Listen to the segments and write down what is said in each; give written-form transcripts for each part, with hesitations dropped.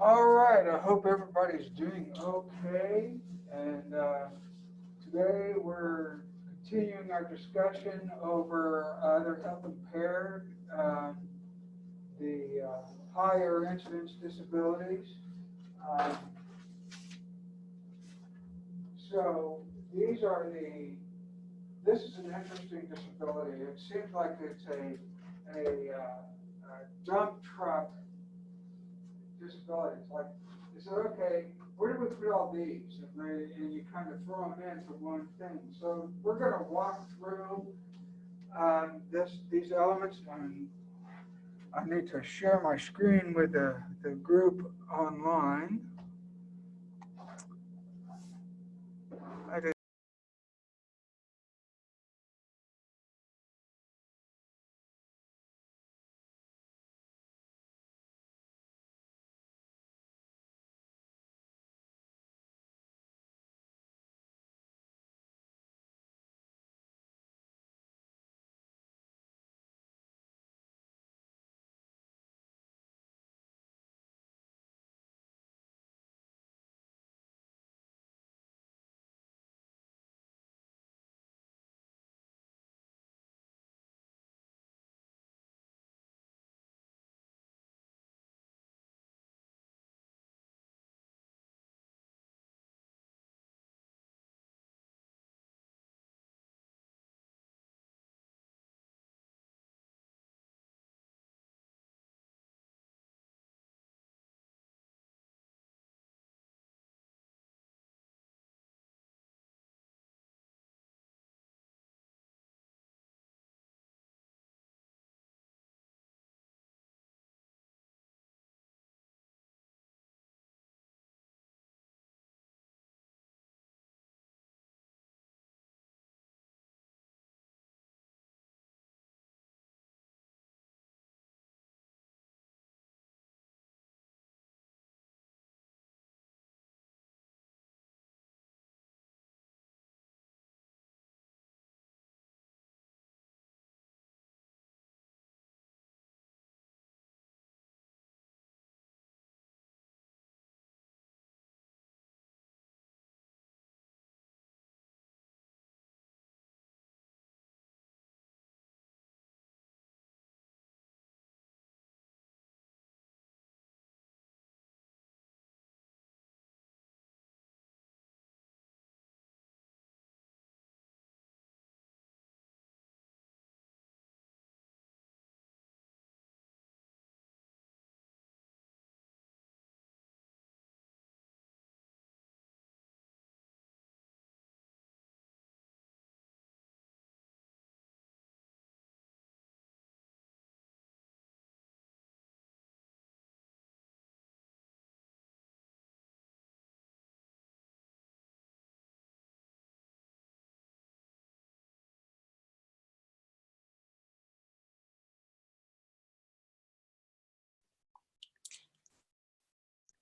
All right, I hope everybody's doing okay. And today we're continuing our discussion over other health impaired, the higher incidence disabilities. Um, so these are this is an interesting disability. It seems like it's a dump truck disabilities. Like, they said, okay, where do we put all these? And you kind of throw them into one thing. So we're going to walk through these elements. And I need to share my screen with the group online. I did.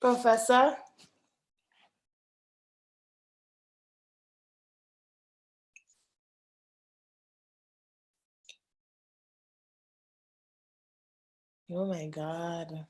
Professor? Oh my God.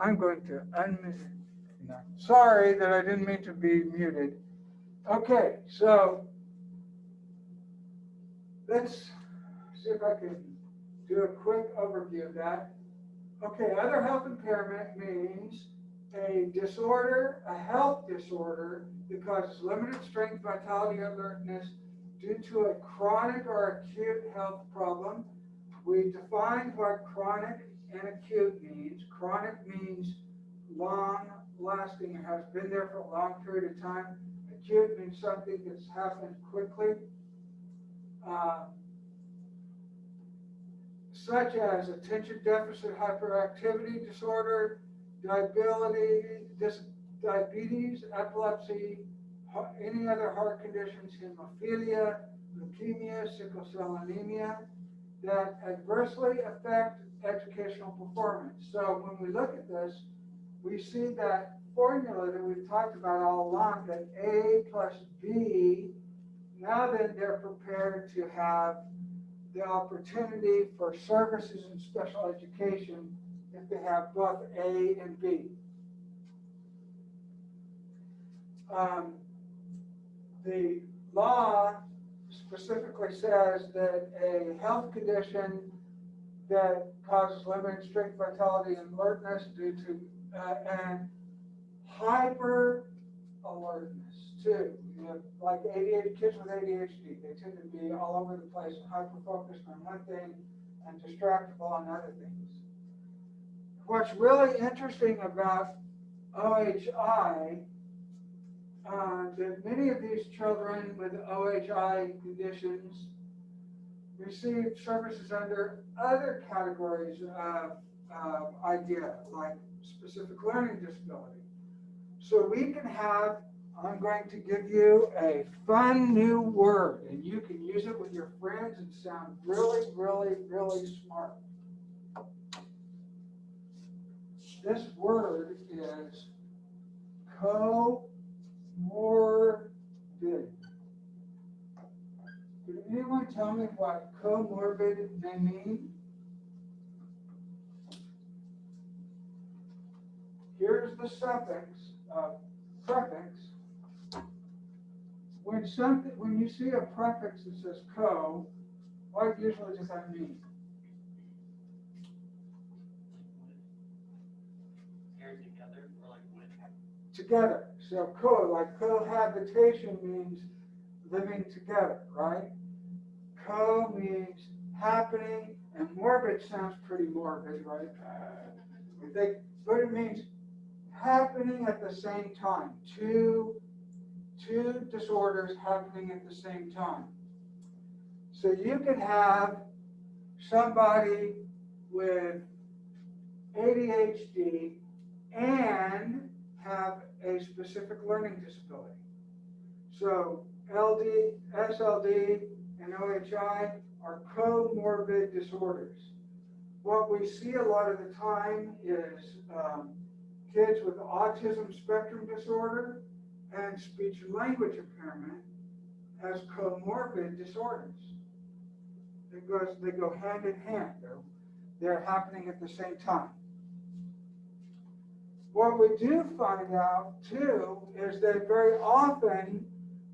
I'm going to unmute. No. Sorry that I didn't mean to be muted. Okay, so let's see if I can do a quick overview of that. Okay, other health impairment means a disorder, a health disorder that causes limited strength, vitality, alertness due to a chronic or acute health problem. We defined what chronic and acute means. Chronic means long lasting, it has been there for a long period of time. Acute means something that's happened quickly. Such as attention deficit hyperactivity disorder, diabetes, epilepsy, any other heart conditions, hemophilia, leukemia, sickle cell anemia, that adversely affect educational performance. So when we look at this, we see that formula that we've talked about all along, that A plus B, now then they're prepared to have the opportunity for services in special education if they have both A and B. The law specifically says that a health condition that causes limited strength, vitality, and alertness due to and hyper alertness too. You know, like ADHD, kids with ADHD, they tend to be all over the place, hyper focused on one thing and distractible on other things. What's really interesting about OHI, that many of these children with OHI conditions receive services under other categories of idea, like specific learning disability. So we can have, I'm going to give you a fun new word, and you can use it with your friends and sound really, really, really smart. This word is comorbid. Could anyone tell me what comorbid may mean? Here's the suffix, prefix. When you see a prefix that says co, what usually does that mean? Paired together or like with? Together. So like cohabitation means living together, right? Co means happening, and morbid sounds pretty morbid, right? But it means happening at the same time. Two disorders happening at the same time. So you can have somebody with ADHD and have a specific learning disability. So LD, SLD, and OHI are comorbid disorders. What we see a lot of the time is kids with autism spectrum disorder and speech and language impairment as comorbid disorders. They go hand in hand. They're happening at the same time. What we do find out too is that very often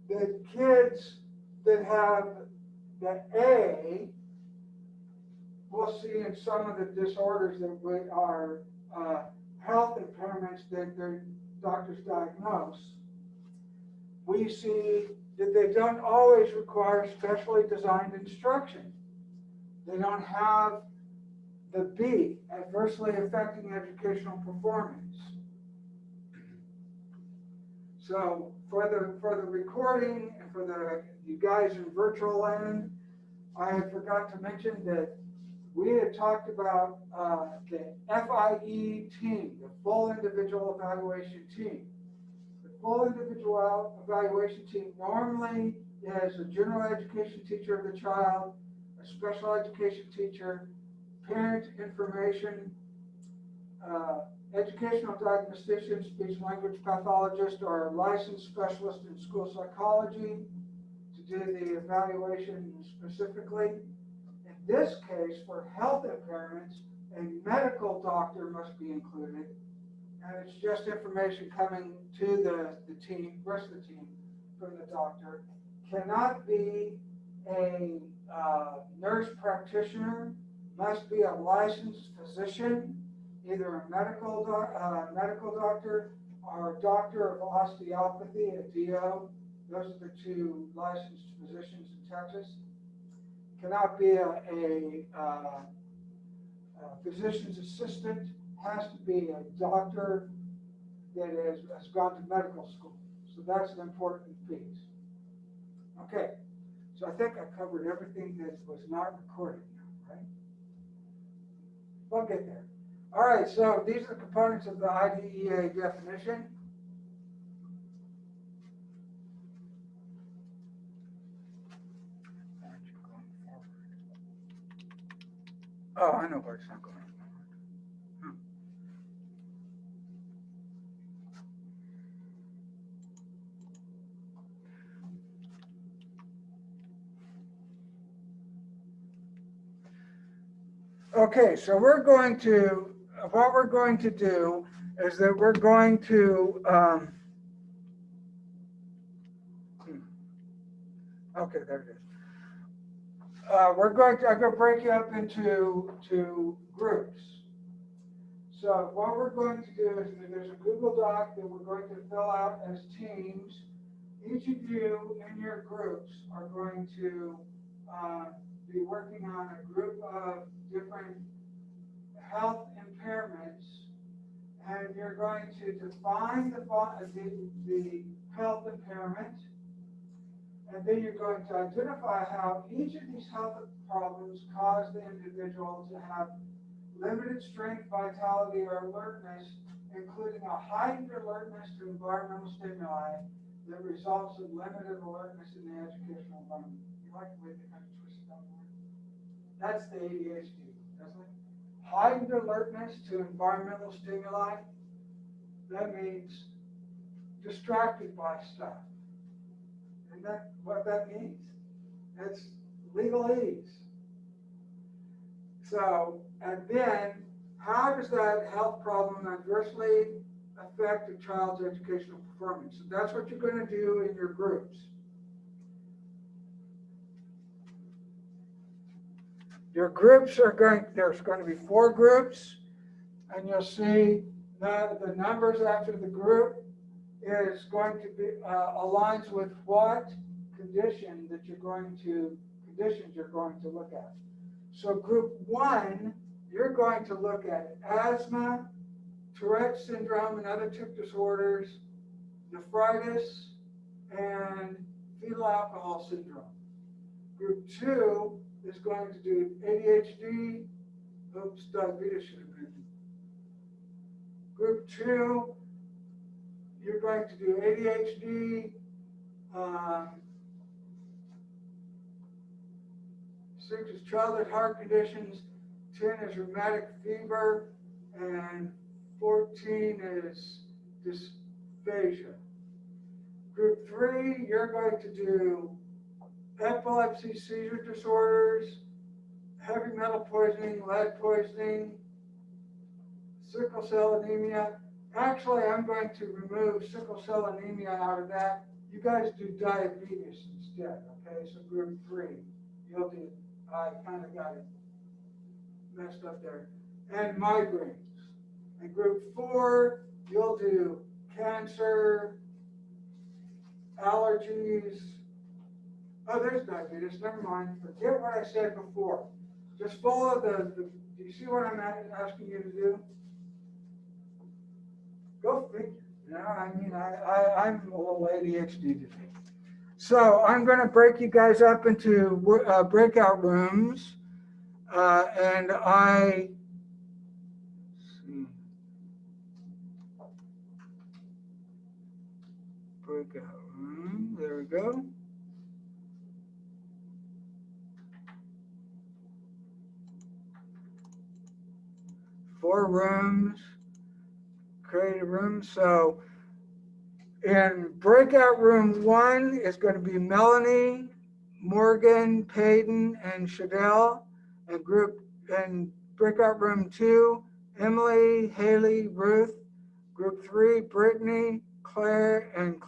the kids that have the A, we'll see in some of the disorders that are health impairments that their doctors diagnose, we see that they don't always require specially designed instruction. They don't have the B, adversely affecting educational performance. So for the recording and for you guys in virtual land, I forgot to mention that we had talked about the FIE team, the full individual evaluation team. The full individual evaluation team normally is a general education teacher of the child, a special education teacher, parent information, educational diagnostician, speech language pathologist, or a licensed specialist in school psychology to do the evaluation specifically. In this case, for health impairments, a medical doctor must be included and it's just information coming to the team, rest of the team, from the doctor. Cannot be a nurse practitioner, must be a licensed physician, either a medical doctor or a doctor of osteopathy, a DO. Those are the two licensed physicians in Texas. Cannot be a physician's assistant, has to be a doctor that has gone to medical school. So that's an important piece. Okay, so I think I covered everything that was not recorded now, right? We'll get there. All right, so these are the components of the IDEA definition. Oh, I know where it's not going. Okay, so what we're going to do is that we're going to, okay, there it is. I'm going to break you up into groups. So what we're going to do is there's a Google Doc that we're going to fill out as teams. Each of you in your groups are going to be working on a group of different health impairments, and you're going to define the health impairment, and then you're going to identify how each of these health problems cause the individual to have limited strength, vitality, or alertness, including a heightened alertness to environmental stimuli that results in limited alertness in the educational environment. You like the way they kind of twist that word? That's the ADHD, doesn't it? Heightened alertness to environmental stimuli. That means distracted by stuff. Isn't that what that means? It's legalese. So, and then how does that health problem adversely affect a child's educational performance? So that's what you're going to do in your groups. Your groups are there's going to be 4 groups, and you'll see that the numbers after the group is going to be, aligns with what conditions you're going to look at. So group 1, you're going to look at asthma, Tourette syndrome and other tic disorders, nephritis, and fetal alcohol syndrome. Group 2 is going to do ADHD, diabetes should have been. Group 2, you're going to do ADHD, 6 is childhood heart conditions, 10 is rheumatic fever, and 14 is dysphagia. Group 3, you're going to do epilepsy, seizure disorders, heavy metal poisoning, lead poisoning, sickle cell anemia. Actually, I'm going to remove sickle cell anemia out of that. You guys do diabetes instead, okay? So group 3, you'll do, I kind of got it messed up there. And migraines. And group 4, you'll do cancer, allergies. Oh, there's diabetes, never mind. Forget what I said before. Just follow do you see what I'm asking you to do? Go figure. You know, I mean, I'm a little ADHD today. So I'm going to break you guys up into breakout rooms. And let's see. Breakout room, there we go. Four rooms, create a room. So in breakout room 1 is going to be Melanie, Morgan, Peyton, and Shadell. And breakout room 2, Emily, Haley, Ruth, Group 3, Brittany, Claire, and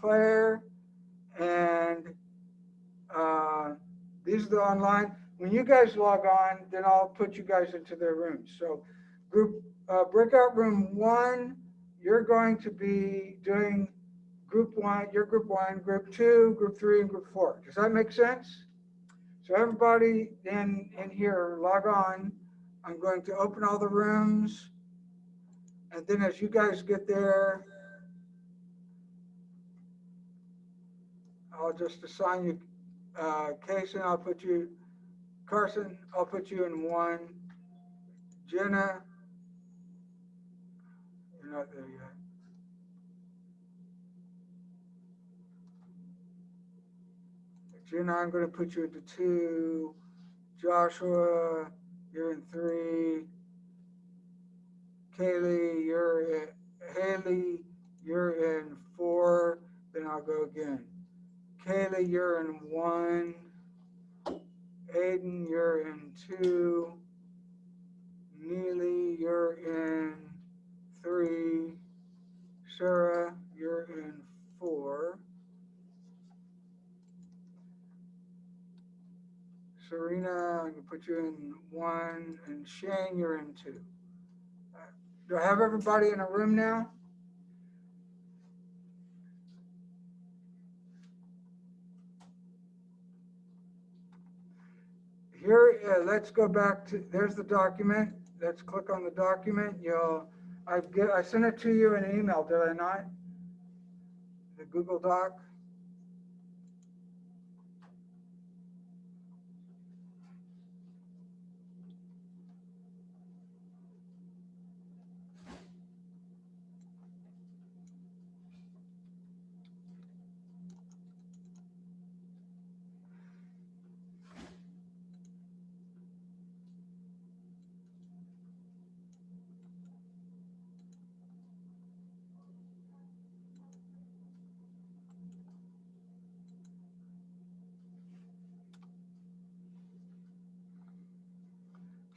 these are the online. When you guys log on, then I'll put you guys into their rooms. So breakout room 1, you're going to be doing group 1, your group 1, group 2, group 3, and group 4. Does that make sense? So everybody in here, log on. I'm going to open all the rooms. And then as you guys get there, I'll just assign you Casey, I'll put you, Carson, I'll put you in 1. Jenna, you're not there yet. Jenna, I'm going to put you into 2. Joshua, you're in 3. Haley, you're in 4. Then I'll go again. Kaylee, you're in 1. Aiden, you're in 2. Neely, you're in 3. Sarah, you're in 4. Serena, I'm going to put you in 1. And Shane, you're in 2. Do I have everybody in a room now? Here, let's go back to, there's the document. Let's click on the document. I sent it to you in an email, did I not? The Google Doc.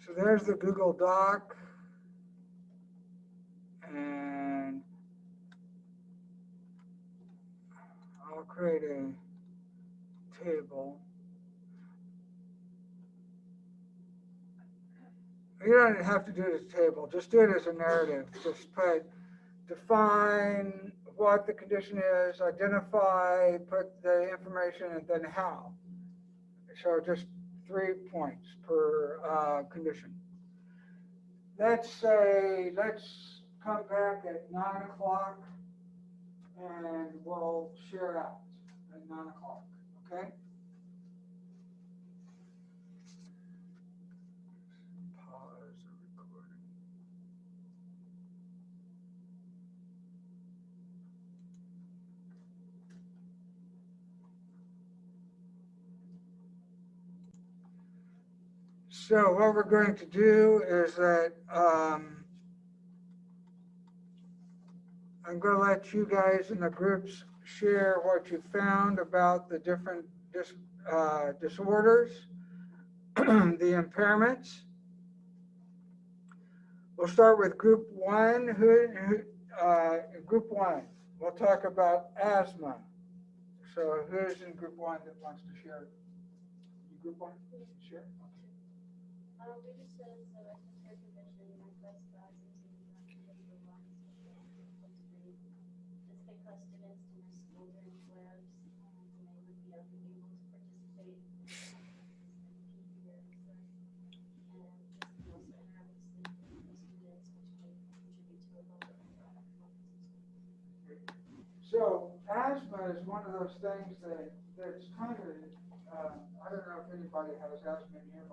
So there's the Google Doc. And I'll create a table. You don't have to do it as a table. Just do it as a narrative. Just define what the condition is, identify, put the information, and then how. So just 3 points per condition. Let's come back at 9 o'clock and we'll share out at 9 o'clock, okay? Pause the recording. So what we're going to do is that I'm going to let you guys in the groups share what you found about the different disorders, the impairments. We'll start with group 1. Group 1, we'll talk about asthma. So who's in group 1 that wants to share? You group 1? Share? We just said it's a respiratory condition, microspasms, it's because students in our school during flares, and they would be unable to participate and just can also interrupt sleep for students, which may contribute to a lower overall performance. So asthma is one of those things that's kind of, I don't know if anybody has asthma in here.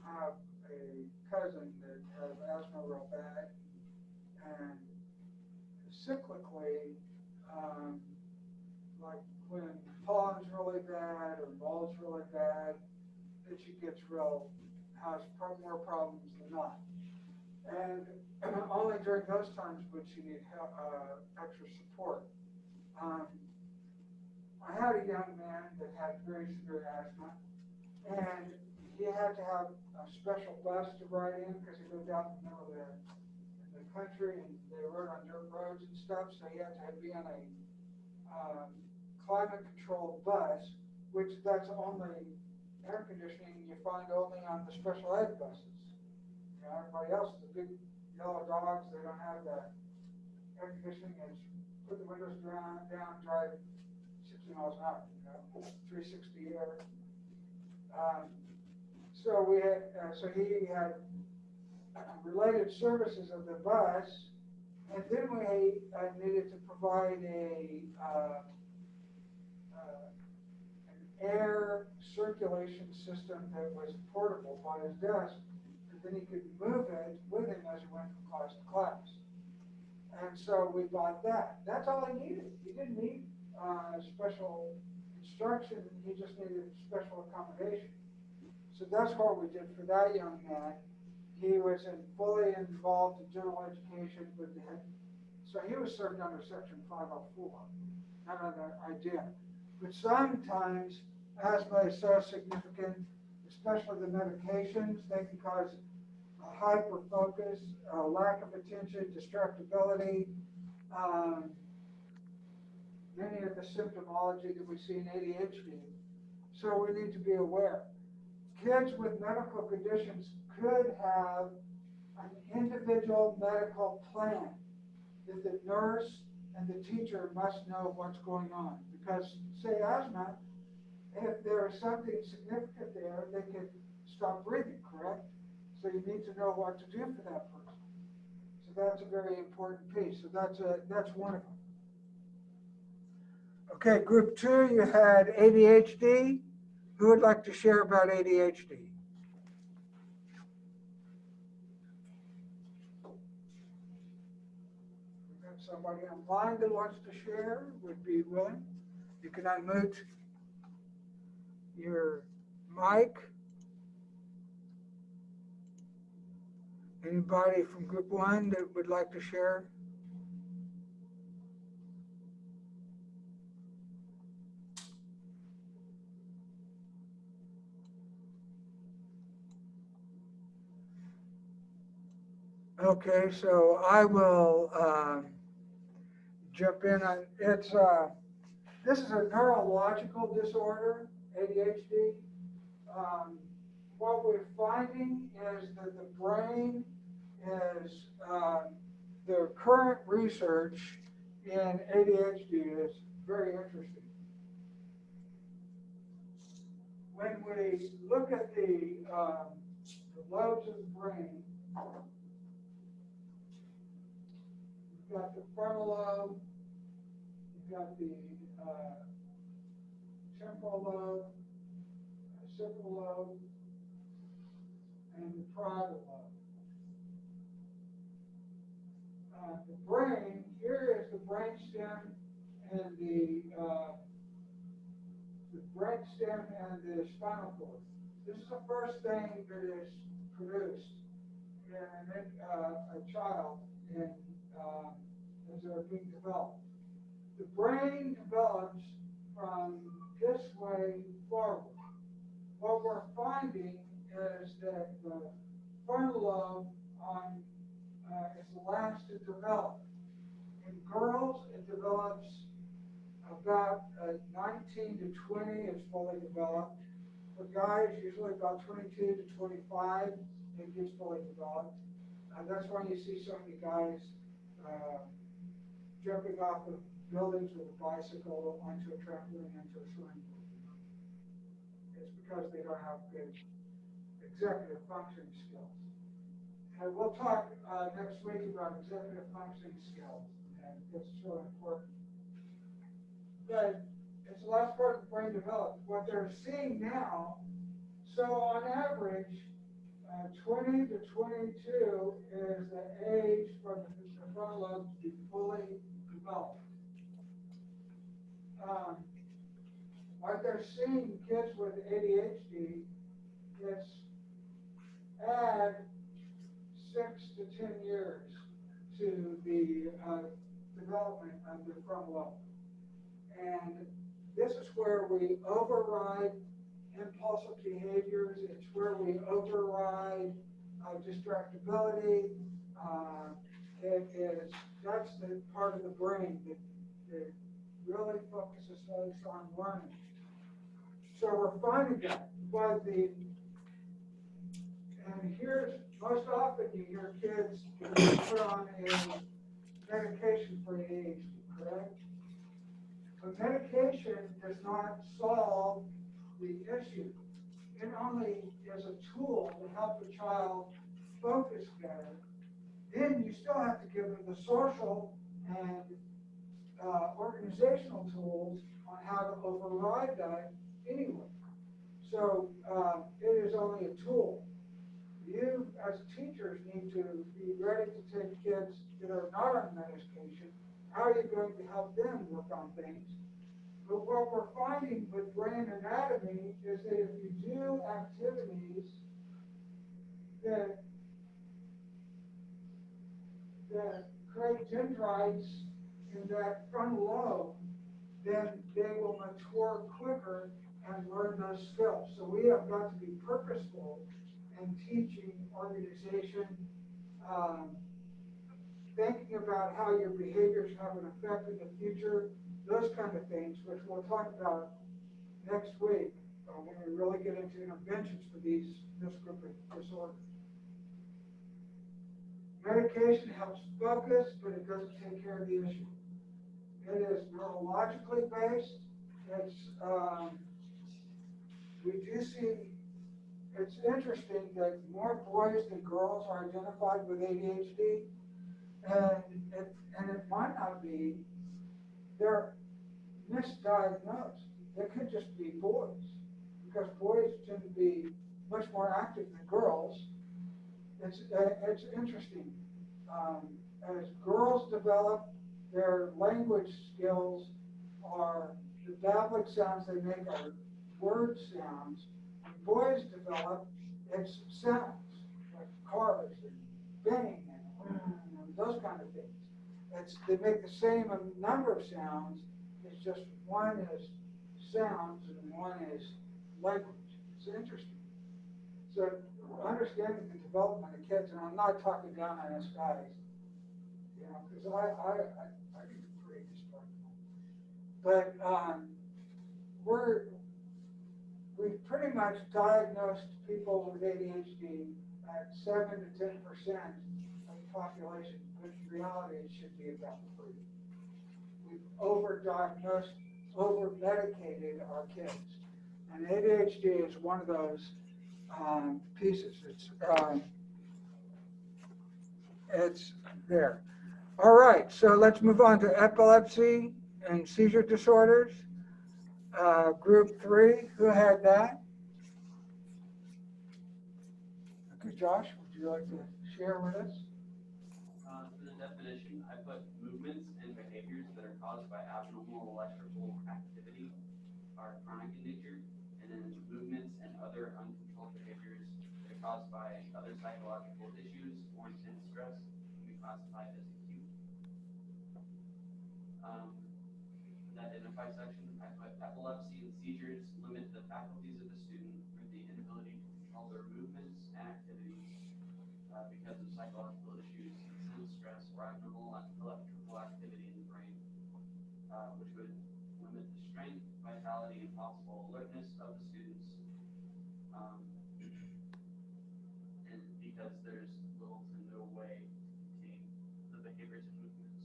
I have a cousin that has asthma real bad, and cyclically, like when pollen's really bad or mold's really bad, that she has more problems than not. And only during those times would she need extra support. I had a young man that had very severe asthma, and he had to have a special bus to ride in because he lived out in the middle of the country and they rode on dirt roads and stuff, so he had to be on a climate controlled bus, which that's only air conditioning you find only on the special ed buses. You know, everybody else, the big yellow dogs, they don't have the air conditioning. It's put the windows down, drive 60 miles an hour, you know, 360 air. So we had, so he had related services of the bus, and then we needed to provide an air circulation system that was portable by his desk, and then he could move it with him as he went from class to class. And so we bought that. That's all he needed. He didn't need special instruction. He just needed special accommodation. So that's what we did for that young man. He was fully involved in general education with the head. So he was served under Section 504. Not an idea. But sometimes asthma is so significant, especially the medications, they can cause a hyper-focus, a lack of attention, distractibility, many of the symptomology that we see in ADHD. So we need to be aware. Kids with medical conditions could have an individual medical plan that the nurse and the teacher must know what's going on. Because, say, asthma, if there is something significant there, they can stop breathing, correct? So you need to know what to do for that person. So that's a very important piece. So that's one of them. Okay, group 2, you had ADHD. Who would like to share about ADHD? We've got somebody online that wants to share, would be willing. You can unmute your mic. Anybody from group 1 that would like to share? Okay, so I will jump in on it's. This is a neurological disorder, ADHD. What we're finding is that the brain is the current research in ADHD is very interesting. When we look at the lobes of the brain, you've got the frontal lobe, you've got the temporal lobe, occipital lobe, and the parietal lobe. The brain, here is the brainstem and the brainstem and the spinal cord. This is the first thing that is produced in a child as they're being developed. The brain develops from this way forward. What we're finding is that the frontal lobe is the last to develop. In girls, it develops about 19 to 20 is fully developed. For guys, usually about 22 to 25, it gets fully developed. That's why you see so many guys jumping off of buildings with a bicycle onto a trampoline into a swimming pool. It's because they don't have good executive functioning skills. And we'll talk next week about executive functioning skills, and it's so important. But it's the last part of the brain developed. What they're seeing now, so on average, 20 to 22 is the age for the frontal lobe to be fully developed. What they're seeing kids with ADHD is add 6 to 10 years to the development of the frontal lobe. And this is where we override impulsive behaviors. It's where we override distractibility. that's the part of the brain that really focuses us on learning. So we're finding that, and here's, most often you hear kids put on a medication for ADHD, correct? But medication does not solve the issue. It only is a tool to help the child focus better. Then you still have to give them the social and organizational tools on how to override that anyway. So it is only a tool. You, as teachers, need to be ready to take kids that are not on medication. How are you going to help them work on things? But what we're finding with brain anatomy is that if you do activities that create dendrites in that frontal lobe, then they will mature quicker and learn those skills. So we have got to be purposeful in teaching organization, thinking about how your behaviors have an effect in the future, those kind of things, which we'll talk about next week when we really get into interventions for this group of disorders. Medication helps focus, but it doesn't take care of the issue. It is neurologically based. It's we do see. It's interesting that more boys than girls are identified with ADHD, and it might not be. They're misdiagnosed. They could just be boys, because boys tend to be much more active than girls. It's interesting. As girls develop, their language skills are the babbling sounds they make are word sounds. When boys develop, it's sounds like cars and bang and those kind of things. They make the same number of sounds. It's just one is sounds and one is language. It's interesting. So understanding the development of kids, and I'm not talking down on us guys, you know, because I can create this part. But we've pretty much diagnosed people with ADHD at 7 to 10% of the population, but in reality it should be about 3. We've overdiagnosed, over-medicated our kids. And ADHD is one of those pieces. It's there. All right, so let's move on to epilepsy and seizure disorders. Group 3, who had that? Okay, Josh, would you like to share with us? For the definition, I put movements and behaviors that are caused by abnormal electrical activity are chronic in nature, and then movements and other uncontrolled behaviors that are caused by other psychological issues or intense stress can be classified as acute. For the identify section, I put epilepsy and seizures limit the faculties of the student through the inability to control their movements and activities because of psychological issues, intense stress, or abnormal electrical activity in the brain, which would limit the strength, vitality, and possible alertness of the students, and because there's little to no way to contain the behaviors and movements.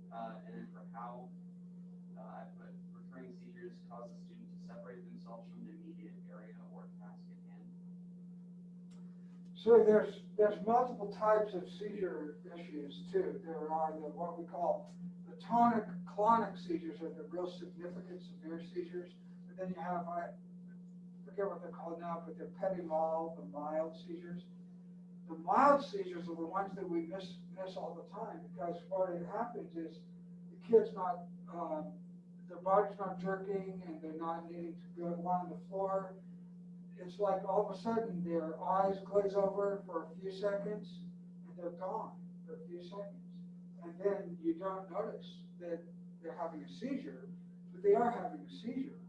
And then for how, I put recurring seizures cause the student to separate themselves from the immediate area or task at hand. So there's multiple types of seizure issues too. There are what we call the tonic-clonic seizures, are the real significant severe seizures. But then you have, I forget what they're called now, but they're petit mal, the mild seizures. The mild seizures are the ones that we miss all the time, because what happens is the kid's not, their body's not jerking and they're not needing to go along the floor. It's like all of a sudden their eyes glaze over for a few seconds and they're gone for a few seconds. And then you don't notice that they're having a seizure, but they are having a seizure.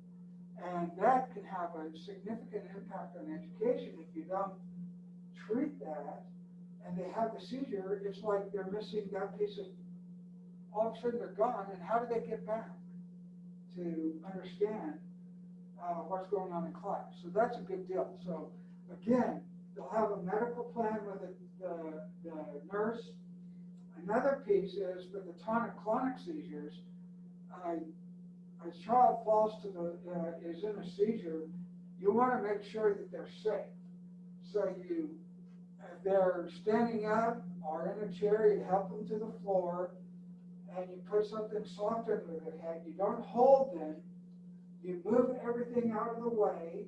And that can have a significant impact on education if you don't treat that and they have the seizure, it's like they're missing that piece of, all of a sudden they're gone, and how do they get back to understand what's going on in class? So that's a big deal. So again, they'll have a medical plan with the nurse. Another piece is for the tonic-clonic seizures, a child falls to is in a seizure, you want to make sure that they're safe. So if they're standing up or in a chair, you help them to the floor, and you put something soft under their head. You don't hold them. You move everything out of the way.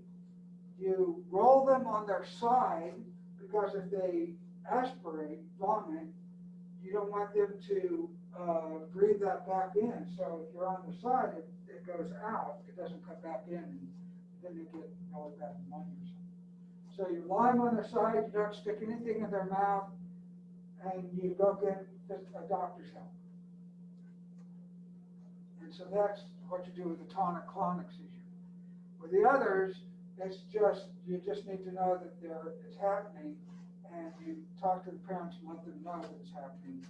You roll them on their side, because if they aspirate, vomit, you don't want them to breathe that back in. So if you're on the side, it goes out. It doesn't come back in, and then they get really bad pneumonia or something. So you lie them on their side. You don't stick anything in their mouth, and you go get a doctor's help. And so that's what you do with the tonic-clonic seizure. With the others, it's just, you just need to know that it's happening, and you talk to the parents and let them know that it's happening,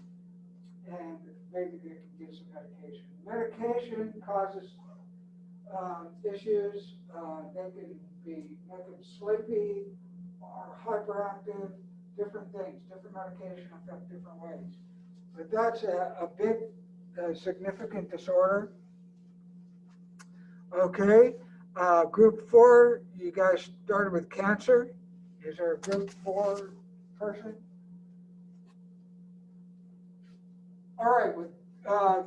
and maybe they can get some medication. Medication causes issues. They can make them sleepy or hyperactive, different things. Different medication affect different ways. But that's a big, significant disorder. Okay, group 4, you guys started with cancer. Is there a group 4 person? All right, with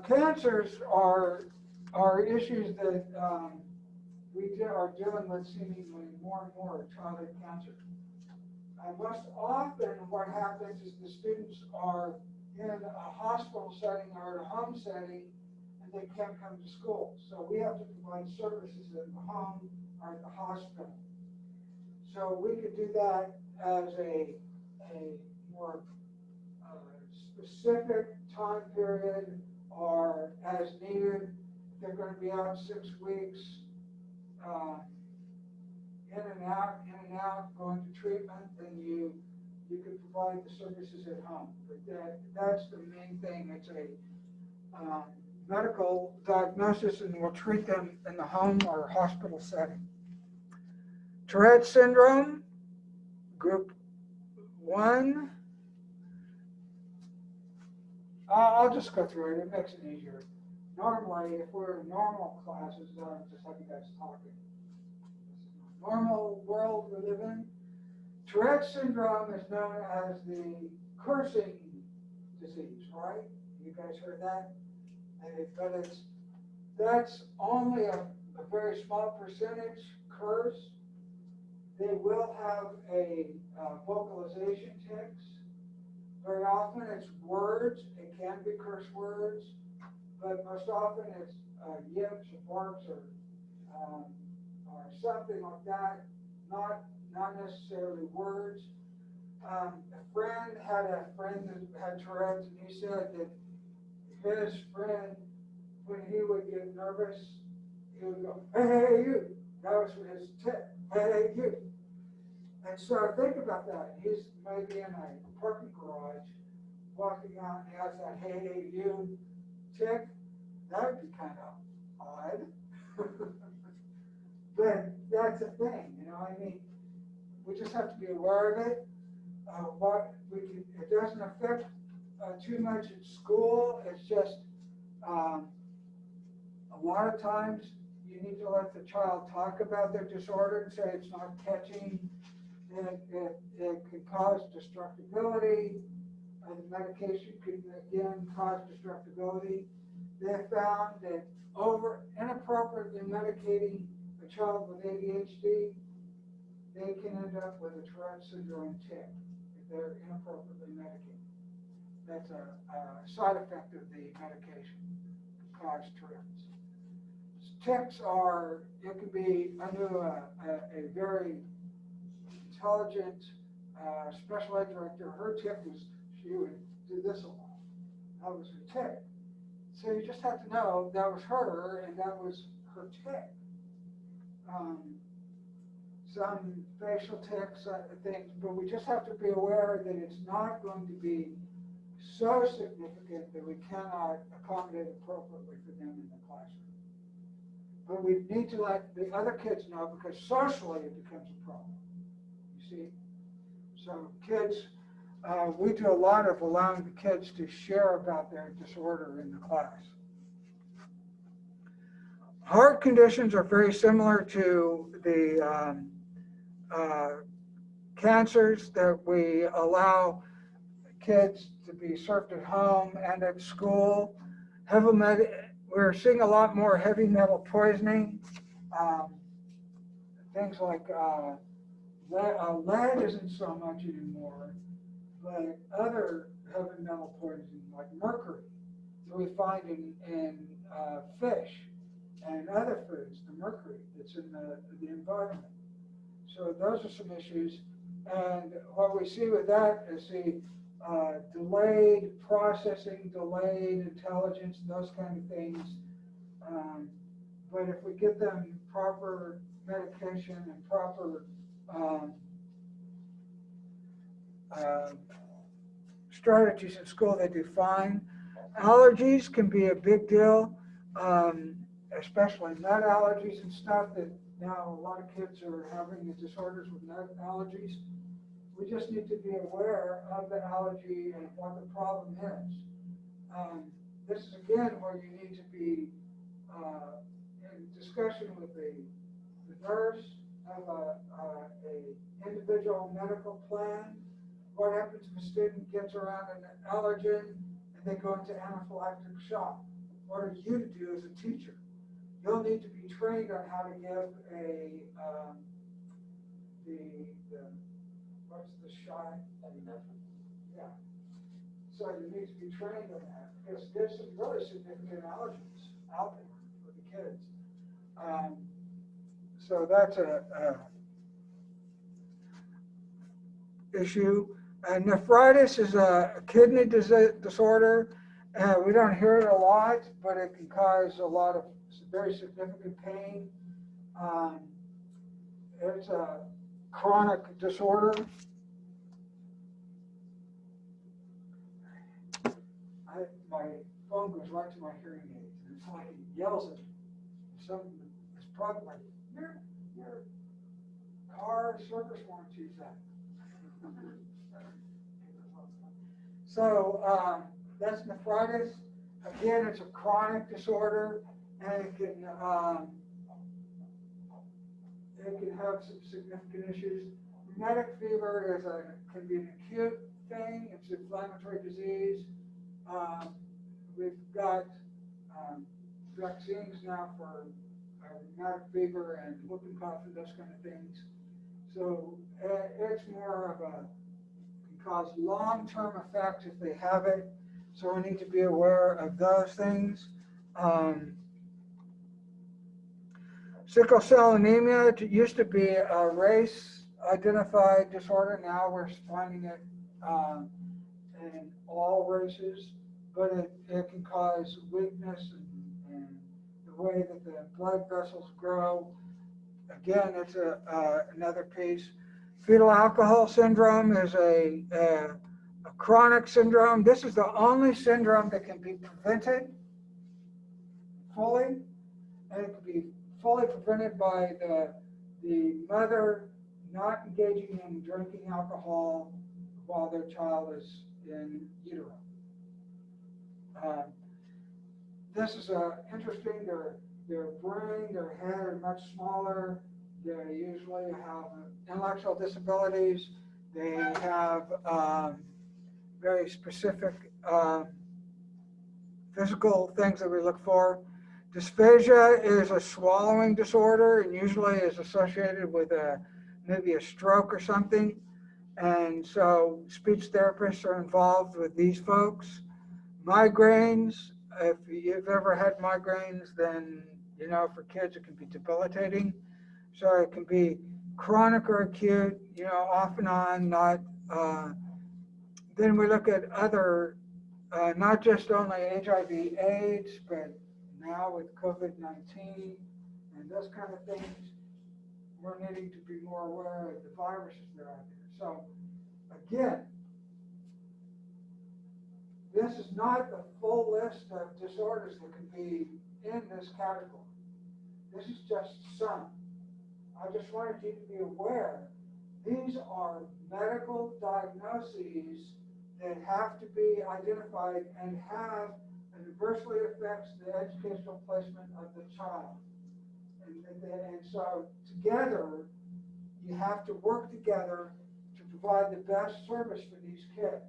cancers are issues that we are dealing with seemingly more and more, childhood cancer. Most often what happens is the students are in a hospital setting or a home setting, and they can't come to school. So we have to provide services in the home or at the hospital. So we could do that as a more specific time period, or as needed. If they're going to be out 6 weeks, in and out, going to treatment, then you can provide the services at home. But that's the main thing. It's a medical diagnosis, and we'll treat them in the home or hospital setting. Tourette syndrome, group 1. I'll just go through it. It makes it easier. Normally, if we're in normal classes, I'll just have you guys talking. Normal world we live in. Tourette syndrome is known as the cursing disease, right? You guys heard that? But that's only a very small percentage curse. They will have a vocalization tics. Very often it's words. It can be curse words, but most often it's yips or barks or something like that. Not necessarily words. A friend had a friend that had Tourette's, and he said that his friend, when he would get nervous, he would go, "Hey, you." That was his tic. "Hey, you." And so think about that. He's maybe in a parking garage, walking out, and he has that "Hey, you" tic. That would be kind of odd. But that's a thing, you know. I mean, we just have to be aware of it. It doesn't affect too much at school. It's just a lot of times you need to let the child talk about their disorder and say it's not catching. It can cause destructibility. The medication can again cause destructibility. They have found that inappropriately medicating a child with ADHD, they can end up with a Tourette syndrome tic if they're inappropriately medicated. That's a side effect of the medication, cause Tourette's. Tics it could be, I knew a very intelligent special ed director. Her tic was, she would do this a lot. That was her tic. So you just have to know that was her, and that was her tic. some facial tics, things, but we just have to be aware that it's not going to be so significant that we cannot accommodate appropriately for them in the classroom. But we need to let the other kids know, because socially it becomes a problem, you see? So kids, we do a lot of allowing the kids to share about their disorder in the class. Heart conditions are very similar to the cancers that we allow kids to be served at home and at school. We're seeing a lot more heavy metal poisoning. Things like lead isn't so much anymore, but other heavy metal poisoning like mercury that we find in fish and other foods, the mercury that's in the environment. So those are some issues. And what we see with that is the delayed processing, delayed intelligence, those kind of things. But if we give them proper medication and proper strategies in school, they do fine. Allergies can be a big deal, especially nut allergies and stuff, that now a lot of kids are having the disorders with nut allergies. We just need to be aware of the allergy and what the problem is. This is again where you need to be in discussion with the nurse, have a individual medical plan. What happens if a student gets around an allergen and they go into anaphylactic shock? What are you to do as a teacher? You'll need to be trained on how to give what's the shot? Yeah. So you need to be trained on that, because there's some really significant allergies out there for the kids. So that's a issue. Nephritis is a kidney disorder. We don't hear it a lot, but it can cause a lot of very significant pain. It's a chronic disorder. My phone goes right to my hearing aids, and it's like it yells at me. It's probably like, your car service warranty's up. So that's nephritis. Again, it's a chronic disorder, and it can have some significant issues. Rheumatic fever can be an acute thing. It's an inflammatory disease. We've got vaccines now for rheumatic fever and whooping cough and those kind of things. So it's more of can cause long-term effects if they have it. So we need to be aware of those things. Sickle cell anemia, it used to be a race-identified disorder. Now we're finding it in all races, but it can cause weakness and the way that the blood vessels grow. Again, it's another piece. Fetal alcohol syndrome is a chronic syndrome. This is the only syndrome that can be prevented fully, and it can be fully prevented by the mother not engaging in drinking alcohol while their child is in utero. This is interesting. Their brain, their head are much smaller. They usually have intellectual disabilities. They have very specific physical things that we look for. Dysphagia is a swallowing disorder, and usually is associated with maybe a stroke or something. And so speech therapists are involved with these folks. Migraines, if you've ever had migraines, then you know for kids it can be debilitating. So it can be chronic or acute, off and on, not. Then we look at other, not just only HIV/AIDS, but now with COVID-19 and those kind of things. we're needing to be more aware of the viruses that are out there. So, again, this is not the full list of disorders that could be in this category. This is just some. I just wanted you to be aware, these are medical diagnoses that have to be identified and have adversely affects the educational placement of the child. And so together, you have to work together to provide the best service for these kids.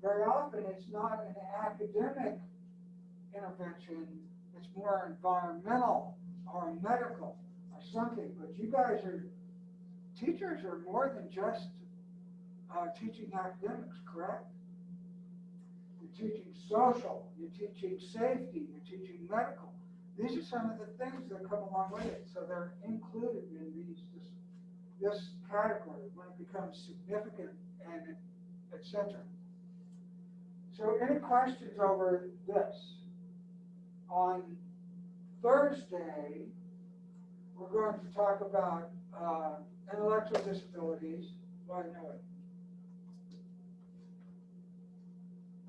Very often, it's not an academic intervention, it's more environmental or medical or something. But you guys are, teachers are more than just teaching academics, correct? You're teaching social, you're teaching safety, you're teaching medical. These are some of the things that come along with it. So they're included in this category when it becomes significant and et cetera. So any questions over this? On Thursday, we're going to talk about intellectual disabilities. Well, no,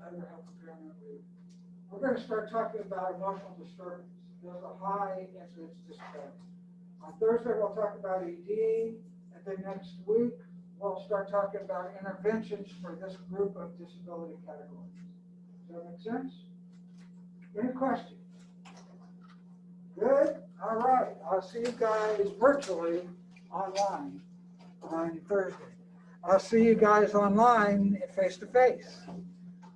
other health impairment. We're going to start talking about emotional disturbance. There's a high incidence disability. On Thursday, we'll talk about ED, and then next week, we'll start talking about interventions for this group of disability categories. Does that make sense? Any questions? Good? All right. I'll see you guys virtually online on Thursday. I'll see you guys online face to face.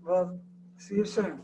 Well, see you soon.